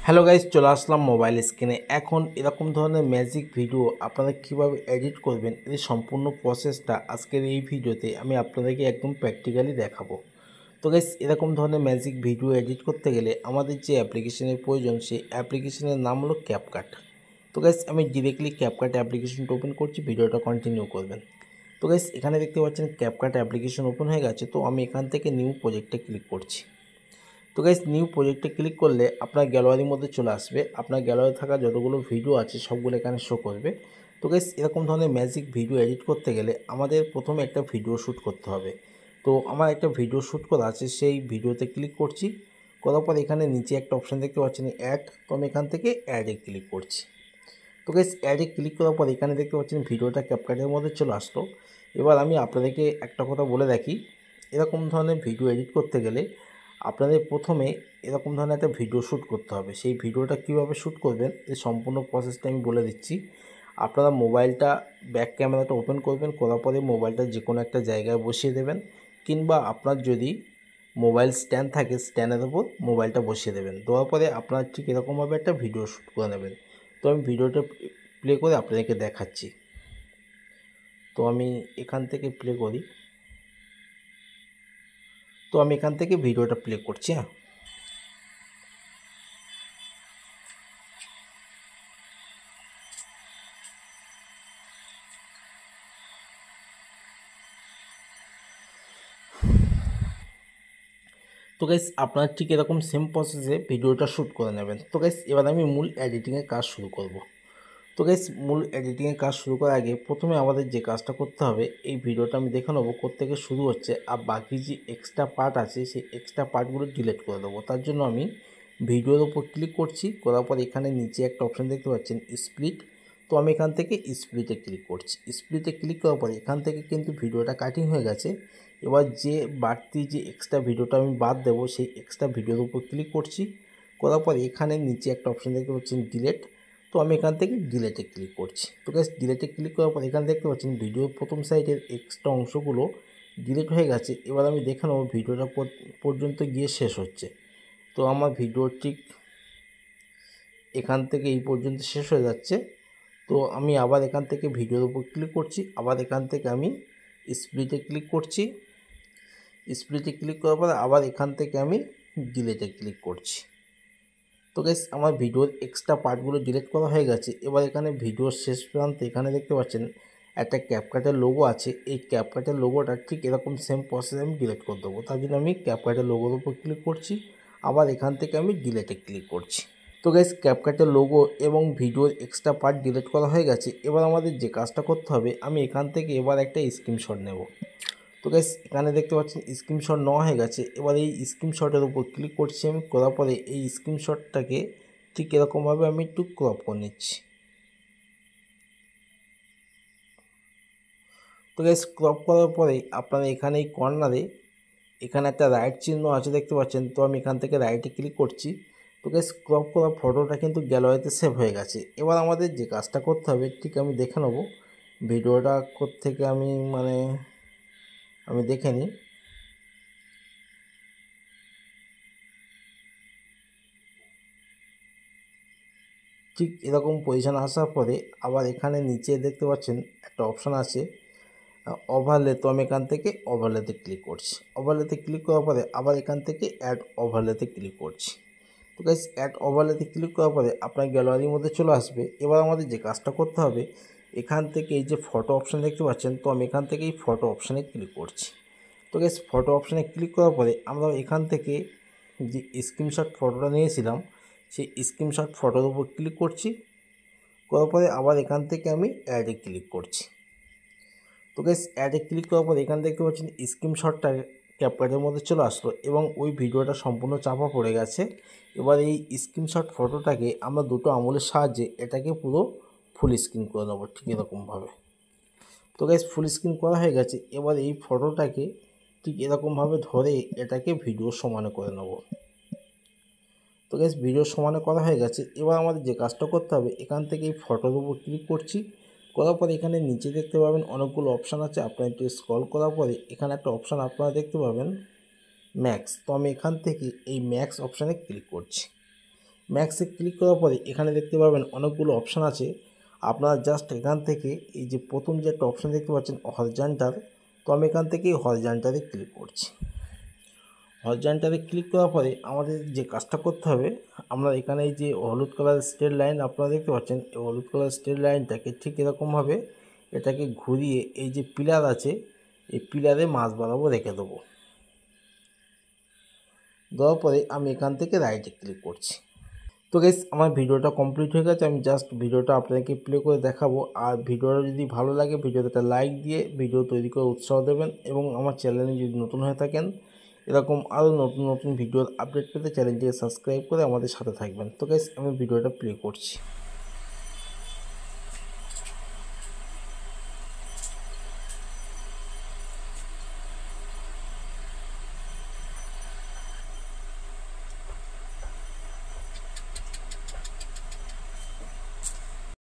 Hello guys, চলে আসলাম mobile স্ক্রিনে। এখন এরকম ধরনের ম্যাজিক ভিডিও আপনারা কিভাবে এডিট করবেন এই সম্পূর্ণ প্রসেসটা আজকের এই ভিডিওতে আমি আপনাদেরকে একদম প্র্যাকটিক্যালি দেখাবো। তো গাইস, এরকম ধরনের ম্যাজিক ভিডিও এডিট করতে গেলে আমাদের যে অ্যাপ্লিকেশনের প্রয়োজন সেই অ্যাপ্লিকেশনের নাম হলো ক্যাপকাট। তো গাইস, আমি ডিরেক্টলি ক্যাপকাট অ্যাপ্লিকেশনটা ওপেন করছি, ভিডিওটা কন্টিনিউ করবেন। তো গাইস, এখানে দেখতে পাচ্ছেন ক্যাপকাট অ্যাপ্লিকেশন ওপেন হয়ে গেছে। তো আমি এখান থেকে নিউ প্রজেক্টে ক্লিক করছি। তো গাইস, নিউ প্রজেক্টে ক্লিক করলে আপনার গ্যালারির মধ্যে চলে আসবে। আপনার গ্যালারি থাকা যতগুলো ভিডিও আছে সবগুলো এখানে শো করবে। তো গাইস, এরকম ধরনের ম্যাজিক ভিডিও এডিট করতে গেলে আমাদের প্রথমে একটা ভিডিও শ্যুট করতে হবে। তো আমার একটা ভিডিও শ্যুট করা আছে, সেই ভিডিওতে ক্লিক করছি। করার পর এখানে নিচে একটা অপশান দেখতে পাচ্ছেন অ্যাড। তো আমি এখান থেকে অ্যাডে ক্লিক করছি। তো গাইস, অ্যাডে ক্লিক করার পর এখানে দেখতে পাচ্ছেন ভিডিওটা ক্যাপকাটের মধ্যে চলে আসলো। এবার আমি আপনাদেরকে একটা কথা বলে রাখি, এরকম ধরনের ভিডিও এডিট করতে গেলে আপনাদের প্রথমে এরকম ধরনের একটা ভিডিও শ্যুট করতে হবে। সেই ভিডিওটা কীভাবে শ্যুট করবেন এই সম্পূর্ণ প্রসেসটা আমি বলে দিচ্ছি। আপনারা মোবাইলটা ব্যাক ক্যামেরাটা ওপেন করবেন, করার পরে মোবাইলটা যে কোনো একটা জায়গায় বসিয়ে দেবেন, কিংবা আপনার যদি মোবাইল স্ট্যান্ড থাকে স্ট্যান্ডের ওপর মোবাইলটা বসিয়ে দেবেন। দেওয়ার পরে আপনারা ঠিক এরকমভাবে একটা ভিডিও শ্যুট করে নেবেন। তো আমি ভিডিওটা প্লে করে আপনাদেরকে দেখাচ্ছি। তো আমি এখান থেকে প্লে করি। তো আমি এখান থেকে ভিডিওটা প্লে করছি। হ্যাঁ, তো গাইস, আপনার ঠিক এরকম সেম প্রসেসে ভিডিওটা শ্যুট করে নেবেন। তো গাইস, এবার আমি মূল এডিটিংয়ের কাজ শুরু করব। তো গাইস, মূল এডিটিংয়ের কাজ শুরু করার আগে প্রথমে আমাদের যে কাজটা করতে হবে, এই ভিডিওটা আমি দেখে নেবো কোত্থেকে শুরু হচ্ছে, আর বাকি যে এক্সট্রা পার্ট আছে সেই এক্সট্রা পার্টগুলো ডিলিট করে দেবো। তার জন্য আমি ভিডিওর উপর ক্লিক করছি, করার পর এখানে নিচে একটা অপশান দেখতে পাচ্ছেন স্প্লিট। তো আমি এখান থেকে স্প্লিটে ক্লিক করছি। স্প্লিটে ক্লিক করার পর এখান থেকে কিন্তু ভিডিওটা কাটিং হয়ে গেছে। এবার যে বাড়তি যে এক্সট্রা ভিডিওটা আমি বাদ দেবো সেই এক্সট্রা ভিডিওর উপর ক্লিক করছি, করার পর এখানে নিচে একটা অপশান দেখতে পাচ্ছেন ডিলেট। তো আমি এখান থেকে ডিলেটে ক্লিক করছি। তো গাইস, ডিলেটে ক্লিক করার পর এখানে দেখতে পাচ্ছেন ভিডিওর প্রথম সাইডের এক্সট্রা অংশগুলো ডিলিট হয়ে গেছে। এবার আমি দেখে নেবো ভিডিওটা পর্যন্ত গিয়ে শেষ হচ্ছে। তো আমার ভিডিও ঠিক এখান থেকে এই পর্যন্ত শেষ হয়ে যাচ্ছে। তো আমি আবার এখান থেকে ভিডিওর উপর ক্লিক করছি, আবার এখান থেকে আমি স্প্লিটে ক্লিক করছি। স্প্লিটে ক্লিক করার পরে আবার এখান থেকে আমি ডিলেটে ক্লিক করছি। তো গাইস, আমার ভিডিওর এক্সট্রা পার্টগুলো ডিলিট করা হয়ে গেছে। এবার এখানে ভিডিওর শেষ প্রান্তে এখানে দেখতে পাচ্ছেন একটা ক্যাপকাটের লোগো আছে। এই ক্যাপকাটের লোগোটা ঠিক এরকম সেম প্রসেসে আমি ডিলিট করে দেবো। তার জন্য আমি ক্যাপকাটের লোগোর উপর ক্লিক করছি, আবার এখান থেকে আমি ডিলেটে ক্লিক করছি। তো গাইস, ক্যাপকাটের লোগো এবং ভিডিওর এক্সট্রা পার্ট ডিলিট করা হয়ে গেছে। এবার আমাদের যে কাজটা করতে হবে, আমি এখান থেকে এবার একটা স্ক্রিনশট নেব। তো গাইস, এখানে দেখতে পাচ্ছেন স্ক্রিনশট নেওয়া হয়ে গেছে। এবার এই স্ক্রিনশটের উপর ক্লিক করছি আমি, করার পরে এই স্ক্রিনশটটাকে ঠিক এরকমভাবে আমি একটু ক্রপ করে নিচ্ছি। তো গাইস, ক্রপ করার পরে আপনারা এখানে এই কর্নারে এখানে একটা রাইট চিহ্ন আছে দেখতে পাচ্ছেন। তো আমি এখান থেকে রাইটে ক্লিক করছি। তো গাইস, ক্রপ করা ফটোটা কিন্তু গ্যালারিতে সেভ হয়ে গেছে। এবার আমাদের যে কাজটা করতে হবে ঠিক আমি দেখে নেব ভিডিওটা কোত্থেকে আমি দেখে নিই। ঠিক এরকম পজিশান আসার পরে আবার এখানে নিচে দেখতে পাচ্ছেন একটা অপশান আছে ওভারলে। তো আমি এখান থেকে ওভারলেতে ক্লিক করছি। ওভারলেতে ক্লিক করার পরে আবার এখান থেকে অ্যাড ওভারলেতে ক্লিক করছি। তো গাইস, অ্যাড ওভারলেতে ক্লিক করার পরে আপনার গ্যালারির মধ্যে চলে আসবে। এবার আমাদের যে কাজটা করতে হবে, এখান থেকে এই যে ফটো অপশান দেখতে পাচ্ছেন, তো আমি এখান থেকে এই ফটো অপশানে ক্লিক করছি। তো গাইস, ফটো অপশানে ক্লিক করার পরে আমরা এখান থেকে যে স্ক্রিনশট ফটোটা নিয়েছিলাম সেই স্ক্রিনশট ফটোর উপর ক্লিক করছি, করার পরে আবার এখান থেকে আমি অ্যাডে ক্লিক করছি। তো গাইস, অ্যাডে ক্লিক করার পর এখানে দেখতে পাচ্ছেন স্ক্রিনশটটা ক্যাপকাটের মধ্যে চলে আসলো এবং ওই ভিডিওটা সম্পূর্ণ চাপা পড়ে গেছে। এবার এই স্ক্রিনশট ফটোটাকে আমরা দুটো আঙুলের সাহায্যে এটাকে পুরো ফুল স্ক্রিন করে নেবো ঠিক এরকমভাবে। তো গাইস, ফুল স্ক্রিন করা হয়ে গেছে। এবার এই ফটোটাকে ঠিক এরকমভাবে ধরে এটাকে ভিডিও সমানে করে নেব। তো গাইস, ভিডিও সমানে করা হয়ে গেছে। এবার আমাদের যে কাজটা করতে হবে, এখান থেকে এই ফটোর উপর ক্লিক করছি, করার পরে এখানে নিচে দেখতে পাবেন অনেকগুলো অপশান আছে। আপনারা একটু স্ক্রল করার পরে এখানে একটা অপশান আপনারা দেখতে পাবেন ম্যাক্স। তো আমি এখান থেকে এই ম্যাক্স অপশানে ক্লিক করছি। ম্যাক্সে ক্লিক করার পরে এখানে দেখতে পাবেন অনেকগুলো অপশান আছে। আপনারা জাস্ট এখান থেকে এই যে প্রথম যে একটা অপশান দেখতে পাচ্ছেন হরিজন্টাল, তো আমি এখান থেকে হরিজন্টালে ক্লিক করছি। হরিজন্টালে ক্লিক করার পরে আমাদের যে কাজটা করতে হবে, আমরা এখানে এই যে হলুদ কালার স্ট্রেট লাইন আপনারা দেখতে পাচ্ছেন, এই হলুদ কালার স্ট্রেট লাইনটাকে ঠিক এরকমভাবে এটাকে ঘুরিয়ে এই যে পিলার আছে এই পিলারে মাঝ বরাবর রেখে দেবো। দেওয়ার পরে আমি এখান থেকে রাইটে ক্লিক করছি। তো গাইস আমার ভিডিওটা কমপ্লিট হয়ে গেছে। আমি জাস্ট ভিডিওটা আপনাদেরকে প্লে করে দেখাবো। আর ভিডিওটা যদি ভালো লাগে ভিডিওতে একটা লাইক দিয়ে ভিডিও তৈরি করে উৎসাহ দেবেন, এবং আমার চ্যানেলে যদি নতুন হয়ে থাকেন এরকম আরও নতুন নতুন ভিডিওর আপডেট পেতে চ্যানেলটিকে সাবস্ক্রাইব করে আমাদের সাথে থাকবেন। তো গাইস আমি ভিডিওটা প্লে করছি।